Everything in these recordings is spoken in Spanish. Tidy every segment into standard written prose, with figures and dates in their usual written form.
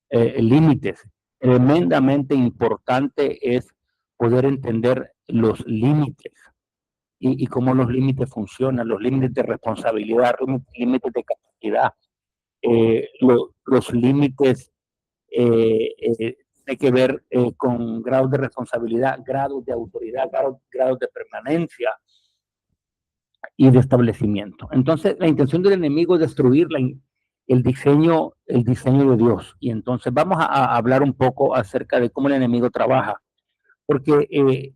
límites. Tremendamente importante es poder entender los límites y cómo los límites funcionan, los límites de responsabilidad, límites de capacidad, los límites tiene que ver con grados de responsabilidad, grados de autoridad, grados de permanencia y de establecimiento. Entonces, la intención del enemigo es destruir el diseño de Dios. Y entonces vamos a hablar un poco acerca de cómo el enemigo trabaja, porque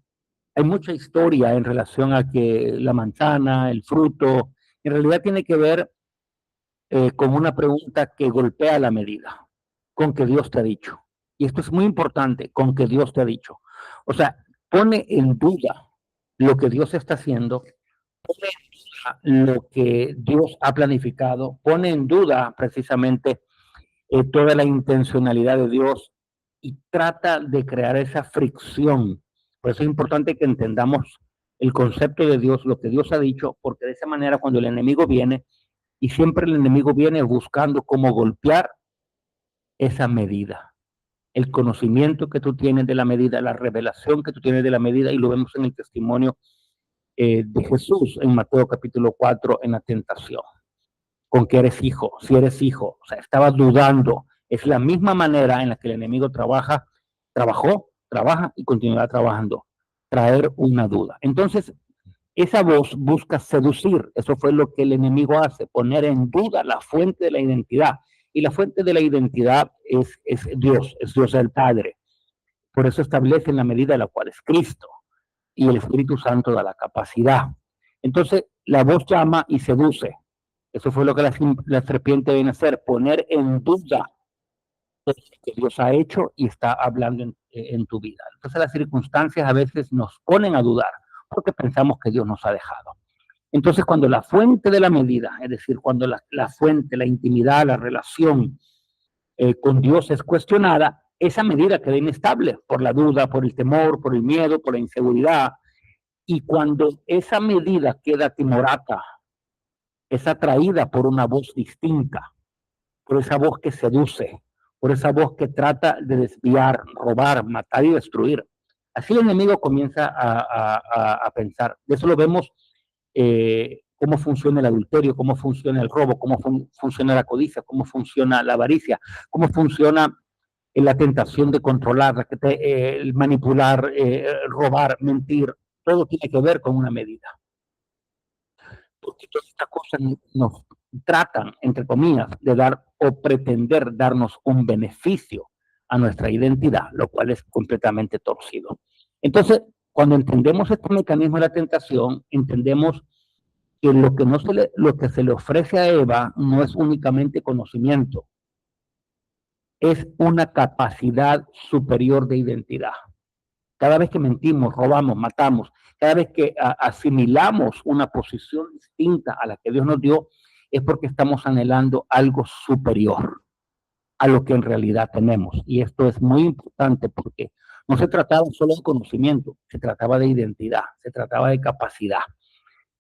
hay mucha historia en relación a que la manzana, el fruto, en realidad tiene que ver con una pregunta que golpea la medida, con que Dios te ha dicho. Y esto es muy importante, con que Dios te ha dicho. O sea, pone en duda lo que Dios está haciendo, pone en duda lo que Dios ha planificado, pone en duda precisamente toda la intencionalidad de Dios y trata de crear esa fricción. Por eso es importante que entendamos el concepto de Dios, lo que Dios ha dicho, porque de esa manera cuando el enemigo viene, y siempre el enemigo viene buscando cómo golpear esa medida, el conocimiento que tú tienes de la medida, la revelación que tú tienes de la medida, y lo vemos en el testimonio de Jesús en Mateo capítulo 4 en la tentación, con que eres hijo, si eres hijo, o sea, estaba dudando. Es la misma manera en la que el enemigo trabaja, trabaja y continuará trabajando, traer una duda. Entonces, esa voz busca seducir, eso fue lo que el enemigo hace, poner en duda la fuente de la identidad. Y la fuente de la identidad es Dios el Padre. Por eso establece en la medida de la cual es Cristo. Y el Espíritu Santo da la capacidad. Entonces, la voz llama y seduce. Eso fue lo que la serpiente viene a hacer, poner en duda lo que Dios ha hecho y está hablando en tu vida. Entonces, las circunstancias a veces nos ponen a dudar porque pensamos que Dios nos ha dejado. Entonces, cuando la fuente de la medida, es decir, cuando la fuente, la intimidad, la relación con Dios es cuestionada, esa medida queda inestable por la duda, por el temor, por el miedo, por la inseguridad. Y cuando esa medida queda timorata, es atraída por una voz distinta, por esa voz que seduce, por esa voz que trata de desviar, robar, matar y destruir. Así el enemigo comienza a pensar. De eso lo vemos cómo funciona el adulterio, cómo funciona el robo, cómo funciona la codicia, cómo funciona la avaricia, cómo funciona la tentación de controlar, el manipular, robar, mentir. Todo tiene que ver con una medida. Porque todas estas cosas nos tratan, entre comillas, de dar o pretender darnos un beneficio a nuestra identidad, lo cual es completamente torcido. Entonces, cuando entendemos este mecanismo de la tentación, entendemos que lo que se le ofrece a Eva no es únicamente conocimiento, es una capacidad superior de identidad. Cada vez que mentimos, robamos, matamos, cada vez que asimilamos una posición distinta a la que Dios nos dio, es porque estamos anhelando algo superior a lo que en realidad tenemos. Y esto es muy importante porque no se trataba solo de conocimiento, se trataba de identidad, se trataba de capacidad.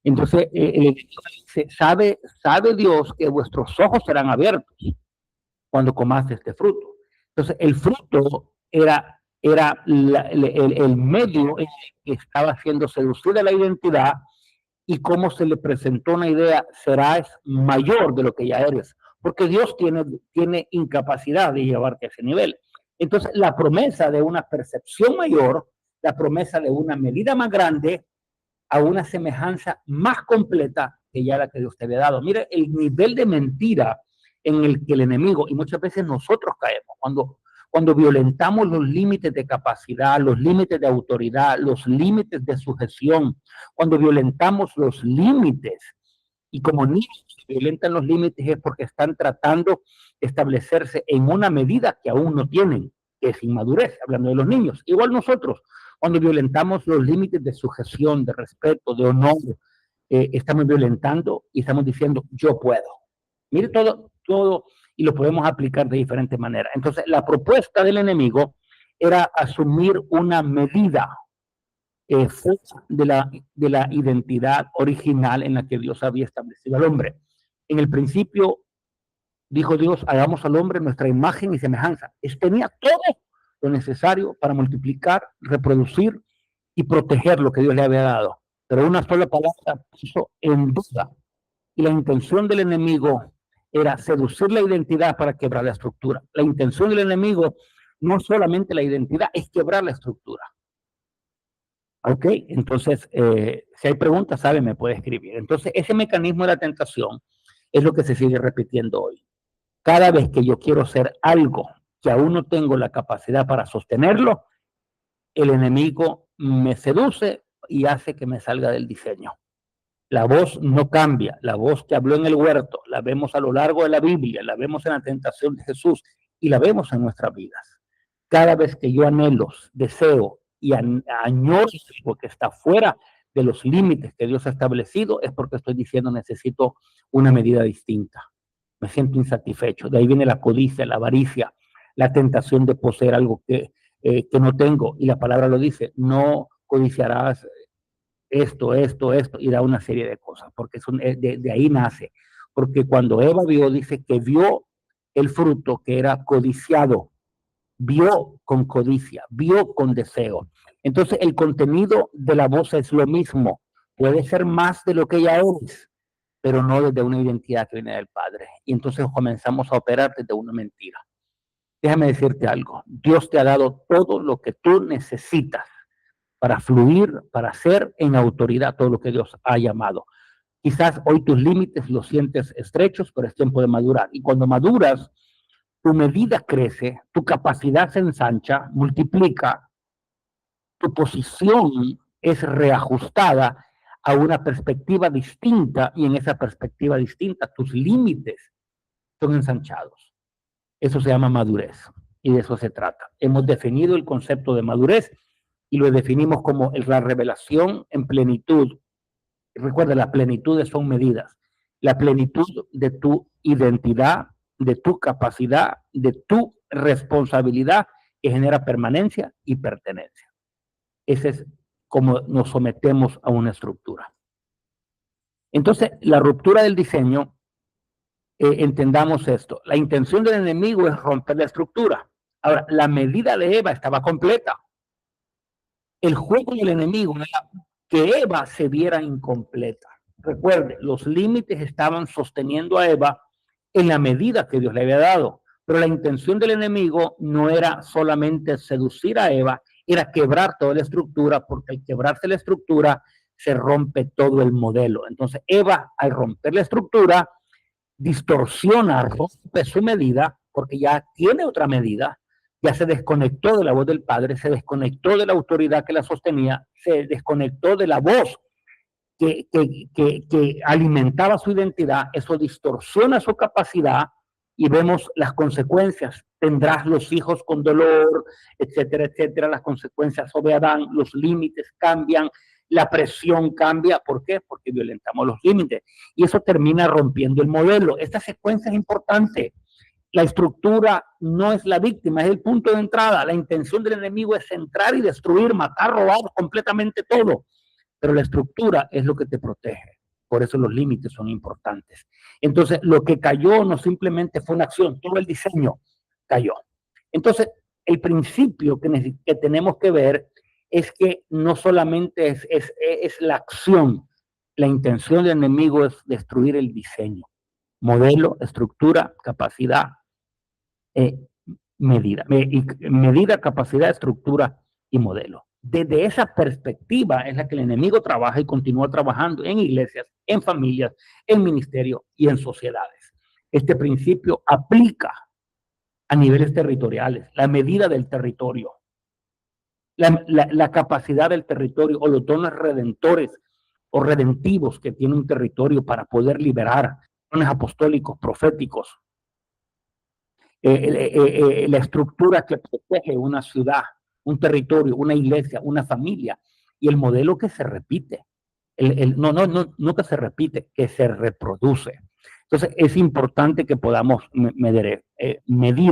Entonces, sabe Dios que vuestros ojos serán abiertos cuando comas este fruto. Entonces, el fruto era el medio en que estaba siendo seducida la identidad y cómo se le presentó una idea, serás mayor de lo que ya eres, porque Dios tiene incapacidad de llevarte a ese nivel. Entonces, la promesa de una percepción mayor, la promesa de una medida más grande, a una semejanza más completa que ya la que Dios te había dado. Mira el nivel de mentira en el que el enemigo, y muchas veces nosotros caemos, cuando violentamos los límites de capacidad, los límites de autoridad, los límites de sujeción, cuando violentamos los límites, y como niños violentan los límites es porque están tratando de establecerse en una medida que aún no tienen, que es inmadurez, hablando de los niños. Igual nosotros, cuando violentamos los límites de sujeción, de respeto, de honor, estamos violentando y estamos diciendo, yo puedo. Mire todo, y lo podemos aplicar de diferentes maneras. Entonces, la propuesta del enemigo era asumir una medida fuera de la identidad original en la que Dios había establecido al hombre. En el principio, dijo Dios, hagamos al hombre nuestra imagen y semejanza. Tenía todo lo necesario para multiplicar, reproducir y proteger lo que Dios le había dado. Pero una sola palabra puso en duda. Y la intención del enemigo era seducir la identidad para quebrar la estructura. La intención del enemigo no es solamente la identidad, es quebrar la estructura. Ok, entonces, si hay preguntas, sabe, me puede escribir. Entonces, ese mecanismo de la tentación es lo que se sigue repitiendo hoy. Cada vez que yo quiero hacer algo que aún no tengo la capacidad para sostenerlo, el enemigo me seduce y hace que me salga del diseño. La voz no cambia, la voz que habló en el huerto, la vemos a lo largo de la Biblia, la vemos en la tentación de Jesús y la vemos en nuestras vidas. Cada vez que yo anhelo, deseo y añoro algo que está fuera de los límites que Dios ha establecido, es porque estoy diciendo necesito una medida distinta. Me siento insatisfecho. De ahí viene la codicia, la avaricia, la tentación de poseer algo que no tengo. Y la palabra lo dice, no codiciarás esto, y da una serie de cosas, porque de ahí nace. Porque cuando Eva vio, dice que vio el fruto que era codiciado, vio con codicia, vio con deseo. Entonces el contenido de la voz es lo mismo, puede ser más de lo que ella es, pero no desde una identidad que viene del Padre. Y entonces comenzamos a operar desde una mentira. Déjame decirte algo, Dios te ha dado todo lo que tú necesitas para fluir, para hacer en autoridad todo lo que Dios ha llamado. Quizás hoy tus límites los sientes estrechos, pero es tiempo de madurar. Y cuando maduras, tu medida crece, tu capacidad se ensancha, multiplica, tu posición es reajustada a una perspectiva distinta y en esa perspectiva distinta tus límites son ensanchados. Eso se llama madurez y de eso se trata. Hemos definido el concepto de madurez y lo definimos como la revelación en plenitud. Recuerda, las plenitudes son medidas. La plenitud de tu identidad, de tu capacidad, de tu responsabilidad que genera permanencia y pertenencia. Ese es como nos sometemos a una estructura. Entonces, la ruptura del diseño, entendamos esto. La intención del enemigo es romper la estructura. Ahora, la medida de Eva estaba completa. El juego del enemigo era que Eva se viera incompleta. Recuerde, los límites estaban sosteniendo a Eva en la medida que Dios le había dado. Pero la intención del enemigo no era solamente seducir a Eva, era quebrar toda la estructura, porque al quebrarse la estructura se rompe todo el modelo. Entonces Eva, al romper la estructura, distorsiona, rompe su medida, porque ya tiene otra medida, ya se desconectó de la voz del Padre, se desconectó de la autoridad que la sostenía, se desconectó de la voz que alimentaba su identidad. Eso distorsiona su capacidad y vemos las consecuencias. Tendrás los hijos con dolor, etcétera, etcétera. Las consecuencias sobre Adán, los límites cambian, la presión cambia. ¿Por qué? Porque violentamos los límites. Y eso termina rompiendo el modelo. Esta secuencia es importante. La estructura no es la víctima, es el punto de entrada. La intención del enemigo es entrar y destruir, matar, robar completamente todo. Pero la estructura es lo que te protege. Por eso los límites son importantes. Entonces, lo que cayó no simplemente fue una acción, todo el diseño cayó. Entonces, el principio que tenemos que ver es que no solamente es la acción, la intención del enemigo es destruir el diseño, modelo, estructura, capacidad, medida, capacidad, estructura y modelo. Desde esa perspectiva es la que el enemigo trabaja y continúa trabajando en iglesias, en familias, en ministerios y en sociedades. Este principio aplica a niveles territoriales, la medida del territorio, la capacidad del territorio o los dones redentores o redentivos que tiene un territorio para poder liberar, dones apostólicos, proféticos, la estructura que protege una ciudad, un territorio, una iglesia, una familia, y el modelo que se repite. No que se repite, que se reproduce. Entonces, es importante que podamos medir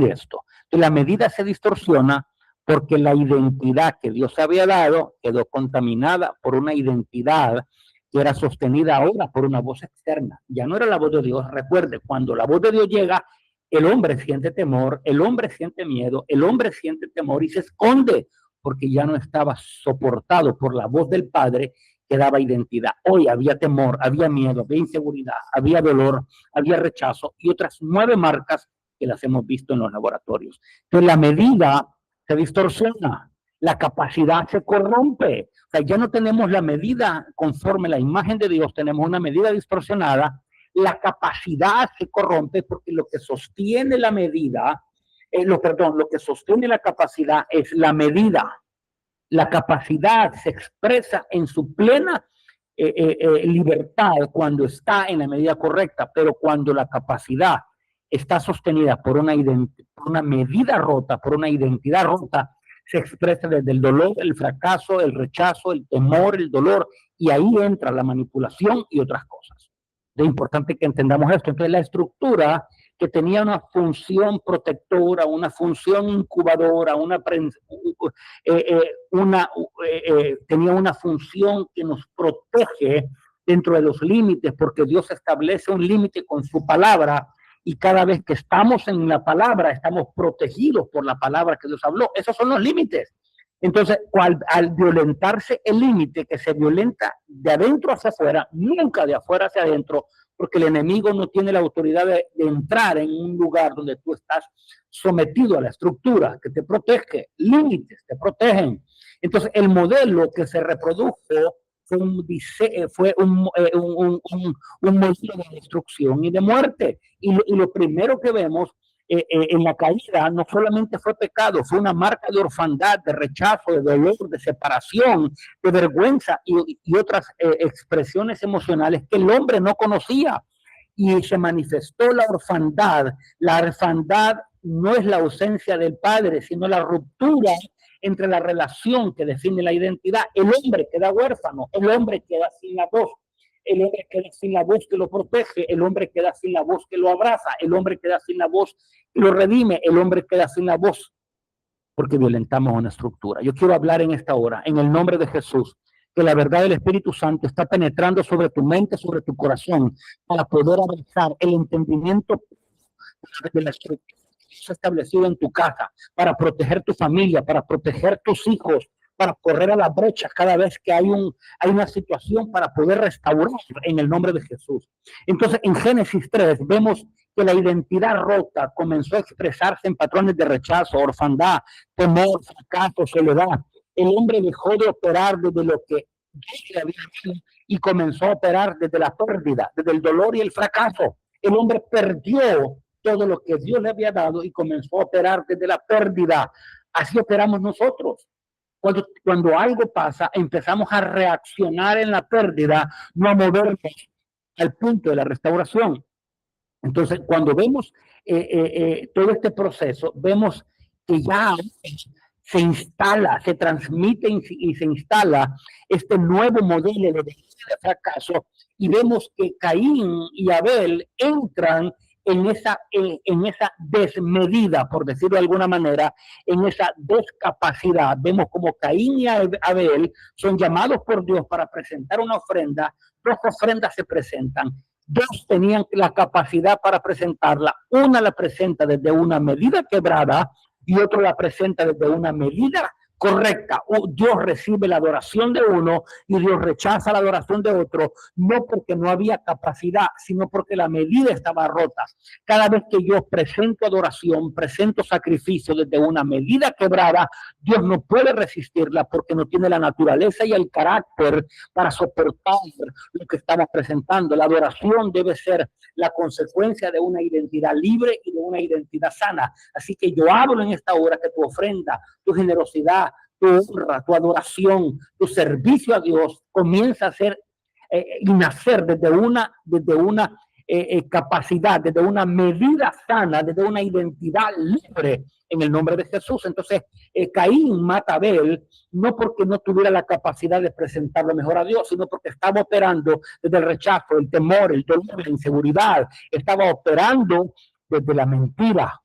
esto. Entonces, la medida se distorsiona porque la identidad que Dios había dado quedó contaminada por una identidad que era sostenida ahora por una voz externa. Ya no era la voz de Dios. Recuerde, cuando la voz de Dios llega, el hombre siente temor, el hombre siente miedo, el hombre siente temor y se esconde porque ya no estaba soportado por la voz del Padre que daba identidad. Hoy había temor, había miedo, había inseguridad, había dolor, había rechazo y otras 9 marcas que las hemos visto en los laboratorios. Entonces la medida se distorsiona, la capacidad se corrompe. O sea, ya no tenemos la medida conforme la imagen de Dios, tenemos una medida distorsionada. La capacidad se corrompe porque lo que sostiene la medida, lo que sostiene la capacidad es la medida. La capacidad se expresa en su plena libertad cuando está en la medida correcta, pero cuando la capacidad está sostenida por una medida rota, por una identidad rota, se expresa desde el dolor, el fracaso, el rechazo, el temor, el dolor, y ahí entra la manipulación y otras cosas. Es importante que entendamos esto. Entonces, la estructura que tenía una función protectora, una función incubadora, tenía una función que nos protege dentro de los límites, porque Dios establece un límite con su palabra, y cada vez que estamos en la palabra, estamos protegidos por la palabra que Dios habló. Esos son los límites. Entonces, al violentarse el límite, que se violenta de adentro hacia afuera, nunca de afuera hacia adentro, porque el enemigo no tiene la autoridad de entrar en un lugar donde tú estás sometido a la estructura que te protege, límites te protegen. Entonces, el modelo que se reprodujo fue un modelo de destrucción y de muerte. Y lo primero que vemos en la caída no solamente fue pecado, fue una marca de orfandad, de rechazo, de dolor, de separación, de vergüenza y otras expresiones emocionales que el hombre no conocía. Y se manifestó la orfandad. La orfandad no es la ausencia del padre, sino la ruptura entre la relación que define la identidad. El hombre queda huérfano, el hombre queda sin la voz. El hombre queda sin la voz que lo protege, el hombre queda sin la voz que lo abraza, el hombre queda sin la voz que lo redime, el hombre queda sin la voz porque violentamos una estructura. Yo quiero hablar en esta hora, en el nombre de Jesús, que la verdad del Espíritu Santo está penetrando sobre tu mente, sobre tu corazón, para poder abrazar el entendimiento de la estructura que se ha establecido en tu casa, para proteger tu familia, para proteger tus hijos, para correr a la brecha cada vez que hay una situación, para poder restaurar en el nombre de Jesús. Entonces, en Génesis 3 vemos que la identidad rota comenzó a expresarse en patrones de rechazo, orfandad, temor, fracaso, soledad. El hombre dejó de operar desde lo que Dios le había dado y comenzó a operar desde la pérdida, desde el dolor y el fracaso. El hombre perdió todo lo que Dios le había dado y comenzó a operar desde la pérdida. Así operamos nosotros. Cuando algo pasa, empezamos a reaccionar en la pérdida, no a movernos al punto de la restauración. Entonces, cuando vemos todo este proceso, vemos que ya se instala, se transmite y se instala este nuevo modelo de fracaso, y vemos que Caín y Abel entran en esa desmedida, por decirlo de alguna manera, en esa discapacidad. Vemos como Caín y Abel son llamados por Dios para presentar una ofrenda. 2 ofrendas se presentan. 2 tenían la capacidad para presentarla. Una la presenta desde una medida quebrada y otro la presenta desde una medida correcta. Dios recibe la adoración de uno y Dios rechaza la adoración de otro, no porque no había capacidad, sino porque la medida estaba rota. Cada vez que yo presento adoración, presento sacrificio desde una medida quebrada, Dios no puede resistirla porque no tiene la naturaleza y el carácter para soportar lo que estamos presentando. La adoración debe ser la consecuencia de una identidad libre y de una identidad sana. Así que yo hablo en esta hora que tu ofrenda, tu generosidad, tu honra, tu adoración, tu servicio a Dios comienza a ser y nacer desde una capacidad, desde una medida sana, desde una identidad libre en el nombre de Jesús. Entonces, Caín mata a Abel no porque no tuviera la capacidad de presentarlo mejor a Dios, sino porque estaba operando desde el rechazo, el temor, el dolor, la inseguridad. Estaba operando desde la mentira.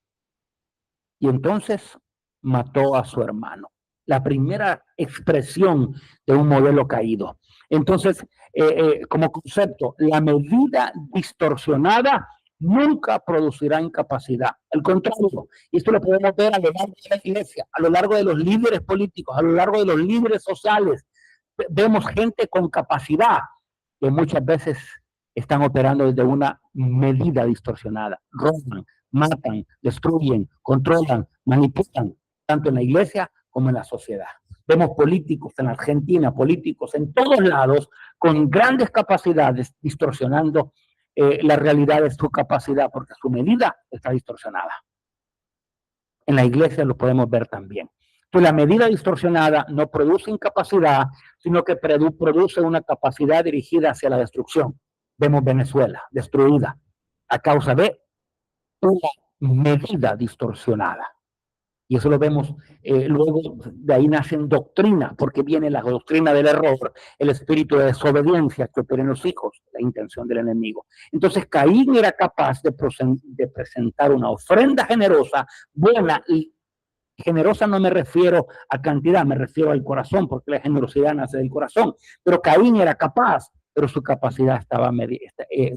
Y entonces mató a su hermano. La primera expresión de un modelo caído. Entonces, como concepto, la medida distorsionada nunca producirá incapacidad. Al contrario, y esto lo podemos ver a lo largo de la iglesia, a lo largo de los líderes políticos, a lo largo de los líderes sociales. Vemos gente con capacidad que muchas veces están operando desde una medida distorsionada. Roban, matan, destruyen, controlan, manipulan, tanto en la iglesia como en la sociedad. Vemos políticos en Argentina, políticos en todos lados, con grandes capacidades, distorsionando la realidad de su capacidad, porque su medida está distorsionada. En la iglesia lo podemos ver también. Entonces, la medida distorsionada no produce incapacidad, sino que produce una capacidad dirigida hacia la destrucción. Vemos Venezuela destruida a causa de una medida distorsionada. Y eso lo vemos, luego de ahí nacen doctrina, porque viene la doctrina del error, el espíritu de desobediencia que opera en los hijos, la intención del enemigo. Entonces Caín era capaz de presentar una ofrenda generosa, buena, y generosa no me refiero a cantidad, me refiero al corazón, porque la generosidad nace del corazón. Pero Caín era capaz, pero su capacidad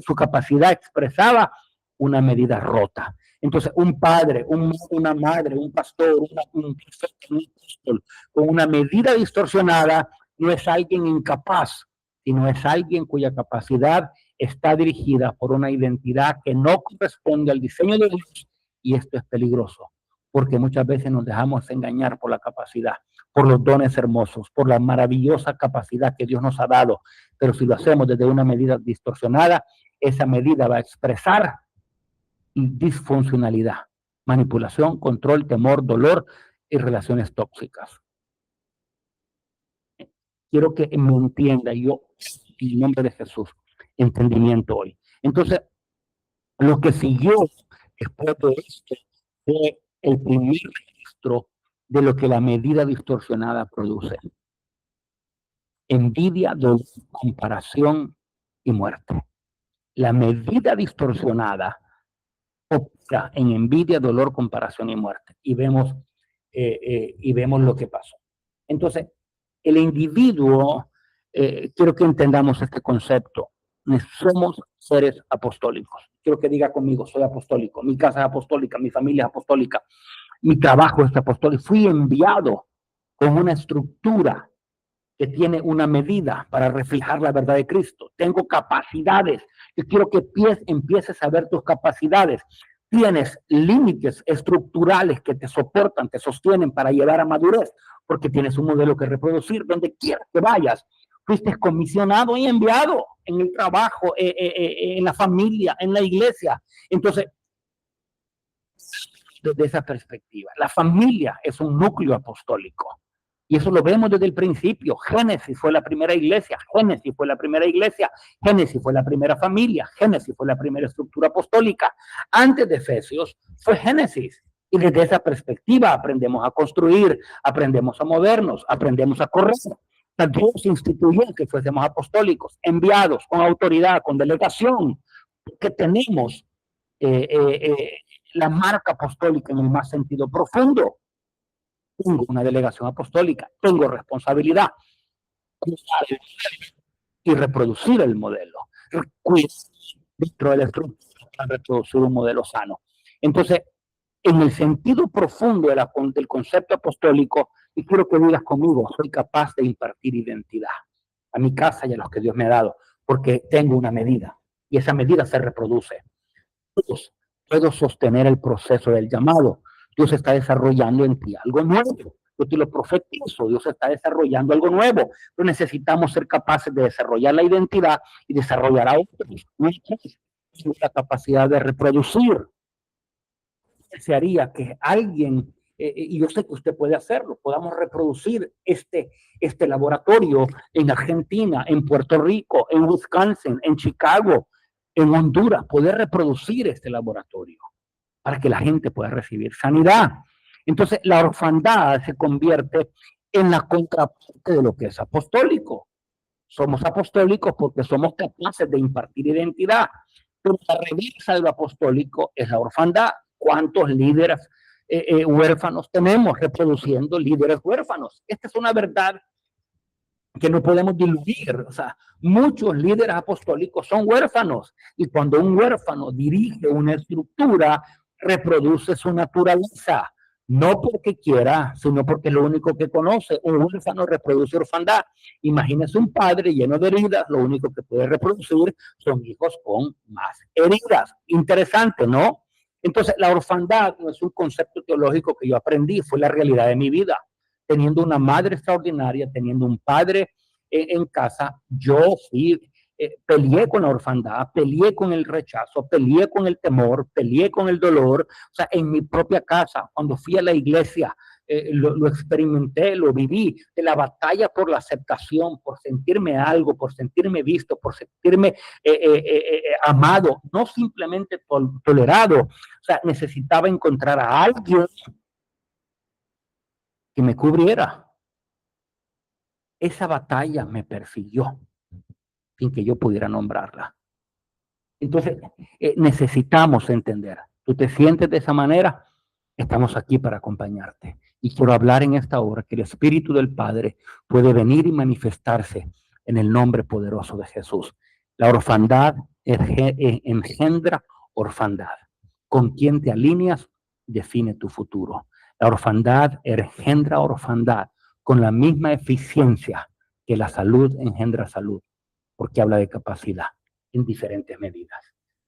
su capacidad expresaba una medida rota. Entonces, un padre, una madre, un pastor, un apóstol, con una medida distorsionada, no es alguien incapaz, sino es alguien cuya capacidad está dirigida por una identidad que no corresponde al diseño de Dios, y esto es peligroso, porque muchas veces nos dejamos engañar por la capacidad, por los dones hermosos, por la maravillosa capacidad que Dios nos ha dado, pero si lo hacemos desde una medida distorsionada, esa medida va a expresar disfuncionalidad, manipulación, control, temor, dolor y relaciones tóxicas. Quiero que me entienda, yo, en nombre de Jesús, entendimiento hoy. Entonces, lo que siguió después de esto fue el primer registro de lo que la medida distorsionada produce. Envidia, dolor, comparación y muerte. La medida distorsionada opera en envidia, dolor, comparación y muerte. Y vemos lo que pasó. Entonces, el individuo, quiero que entendamos este concepto. Somos seres apostólicos. Quiero que diga conmigo, soy apostólico. Mi casa es apostólica, mi familia es apostólica, mi trabajo es apostólico. Fui enviado con una estructura que tiene una medida para reflejar la verdad de Cristo. Tengo capacidades. Yo quiero que empieces a ver tus capacidades. Tienes límites estructurales que te soportan, te sostienen para llegar a madurez, porque tienes un modelo que reproducir donde quiera que vayas. Fuiste comisionado y enviado en el trabajo, en la familia, en la iglesia. Entonces, desde esa perspectiva, la familia es un núcleo apostólico. Y eso lo vemos desde el principio. Génesis fue la primera iglesia, Génesis fue la primera iglesia, Génesis fue la primera familia, Génesis fue la primera estructura apostólica. Antes de Efesios fue Génesis. Y desde esa perspectiva aprendemos a construir, aprendemos a movernos, aprendemos a correr. Dios instituyó que fuésemos apostólicos, enviados, con autoridad, con delegación, que tenemos la marca apostólica en el más sentido profundo. Tengo una delegación apostólica, tengo responsabilidad y reproducir el modelo, dentro de la estructura para reproducir un modelo sano. Entonces, en el sentido profundo del concepto apostólico, y quiero que digas conmigo, soy capaz de impartir identidad a mi casa y a los que Dios me ha dado, porque tengo una medida, y esa medida se reproduce. Puedo sostener el proceso del llamado. Dios está desarrollando en ti algo nuevo. Yo te lo profetizo, Dios está desarrollando algo nuevo. Pero necesitamos ser capaces de desarrollar la identidad y desarrollar a otros. La capacidad de reproducir. Desearía que alguien, y yo sé que usted puede hacerlo, podamos reproducir este laboratorio en Argentina, en Puerto Rico, en Wisconsin, en Chicago, en Honduras, poder reproducir este laboratorio para que la gente pueda recibir sanidad. Entonces, la orfandad se convierte en la contraparte de lo que es apostólico. Somos apostólicos porque somos capaces de impartir identidad, pero la reversa de lo apostólico es la orfandad. ¿Cuántos líderes huérfanos tenemos reproduciendo líderes huérfanos? Esta es una verdad que no podemos diluir. O sea, muchos líderes apostólicos son huérfanos, y cuando un huérfano dirige una estructura, reproduce su naturaleza, no porque quiera, sino porque es lo único que conoce. Un huérfano reproduce orfandad. Imagínese un padre lleno de heridas, lo único que puede reproducir son hijos con más heridas. Interesante, ¿no? Entonces, la orfandad no es un concepto teológico que yo aprendí, fue la realidad de mi vida. Teniendo una madre extraordinaria, teniendo un padre en casa, yo fui, peleé con la orfandad, peleé con el rechazo, peleé con el temor, peleé con el dolor. O sea, en mi propia casa, cuando fui a la iglesia, lo experimenté, lo viví, de la batalla por la aceptación, por sentirme algo, por sentirme visto, por sentirme amado, no simplemente tolerado. O sea, necesitaba encontrar a alguien que me cubriera. Esa batalla me persiguió sin que yo pudiera nombrarla. Entonces, necesitamos entender. Tú te sientes de esa manera, estamos aquí para acompañarte. Y quiero hablar en esta hora que el Espíritu del Padre puede venir y manifestarse en el nombre poderoso de Jesús. La orfandad engendra orfandad. Con quien te alineas define tu futuro. La orfandad engendra orfandad con la misma eficiencia que la salud engendra salud, porque habla de capacidad en diferentes medidas.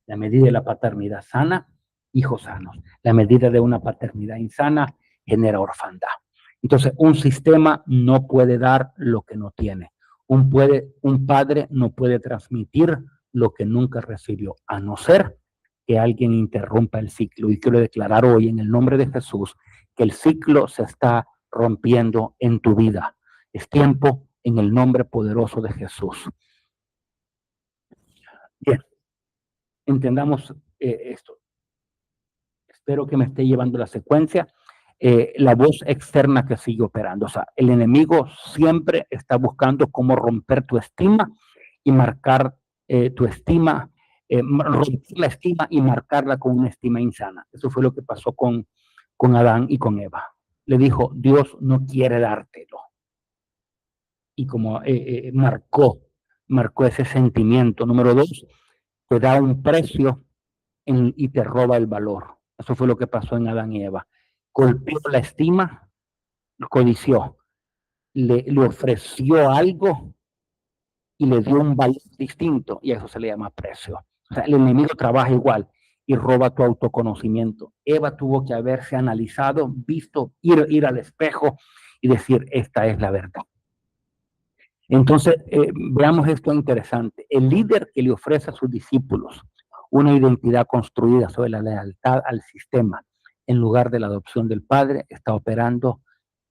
La medida de la paternidad sana, hijos sanos. La medida de una paternidad insana genera orfandad. Entonces, un sistema no puede dar lo que no tiene. Un padre no puede transmitir lo que nunca recibió, a no ser que alguien interrumpa el ciclo. Y quiero declarar hoy en el nombre de Jesús que el ciclo se está rompiendo en tu vida. Es tiempo en el nombre poderoso de Jesús. Bien, entendamos esto. Espero que me esté llevando la secuencia. La voz externa que sigue operando. O sea, el enemigo siempre está buscando cómo romper tu estima y marcar tu estima, romper la estima y marcarla con una estima insana. Eso fue lo que pasó con Adán y con Eva. Le dijo, Dios no quiere dártelo. Y como marcó ese sentimiento. Número 2, te da un precio y te roba el valor. Eso fue lo que pasó en Adán y Eva. Golpeó la estima, lo codició, le ofreció algo y le dio un valor distinto, y a eso se le llama precio. O sea, el enemigo trabaja igual y roba tu autoconocimiento. Eva tuvo que haberse analizado, visto, ir al espejo y decir, esta es la verdad. Entonces, veamos esto interesante. El líder que le ofrece a sus discípulos una identidad construida sobre la lealtad al sistema en lugar de la adopción del Padre está operando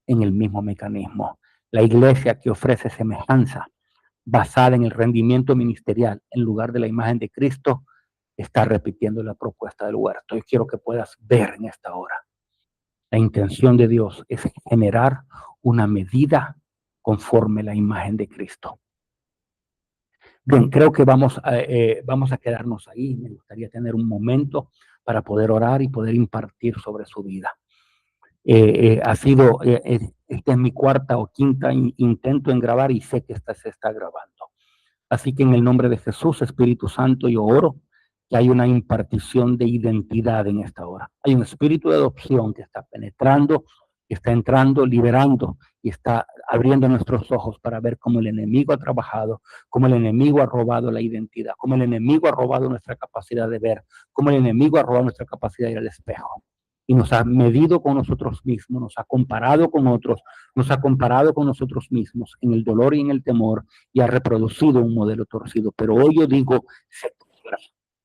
en el mismo mecanismo. La iglesia que ofrece semejanza basada en el rendimiento ministerial en lugar de la imagen de Cristo está repitiendo la propuesta del huerto. Yo quiero que puedas ver en esta hora. La intención de Dios es generar una medida conforme la imagen de Cristo. Bien, creo que vamos a quedarnos ahí. Me gustaría tener un momento para poder orar y poder impartir sobre su vida. Esta es mi cuarta o quinta intento en grabar y sé que esta se está grabando. Así que en el nombre de Jesús, Espíritu Santo, yo oro que hay una impartición de identidad en esta hora. Hay un espíritu de adopción que está penetrando, que está entrando, liberando y está abriendo nuestros ojos para ver cómo el enemigo ha trabajado, cómo el enemigo ha robado la identidad, cómo el enemigo ha robado nuestra capacidad de ver, cómo el enemigo ha robado nuestra capacidad de ir al espejo. Y nos ha medido con nosotros mismos, nos ha comparado con otros, nos ha comparado con nosotros mismos en el dolor y en el temor y ha reproducido un modelo torcido. Pero hoy yo digo, se quiebra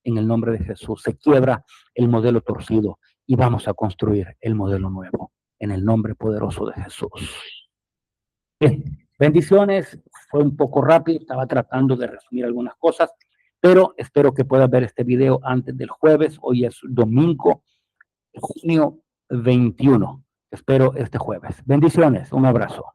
en el nombre de Jesús, se quiebra el modelo torcido y vamos a construir el modelo nuevo en el nombre poderoso de Jesús. Bien, bendiciones. Fue un poco rápido, estaba tratando de resumir algunas cosas, pero espero que puedas ver este video antes del jueves. Hoy es domingo, junio 21. Espero este jueves. Bendiciones, un abrazo.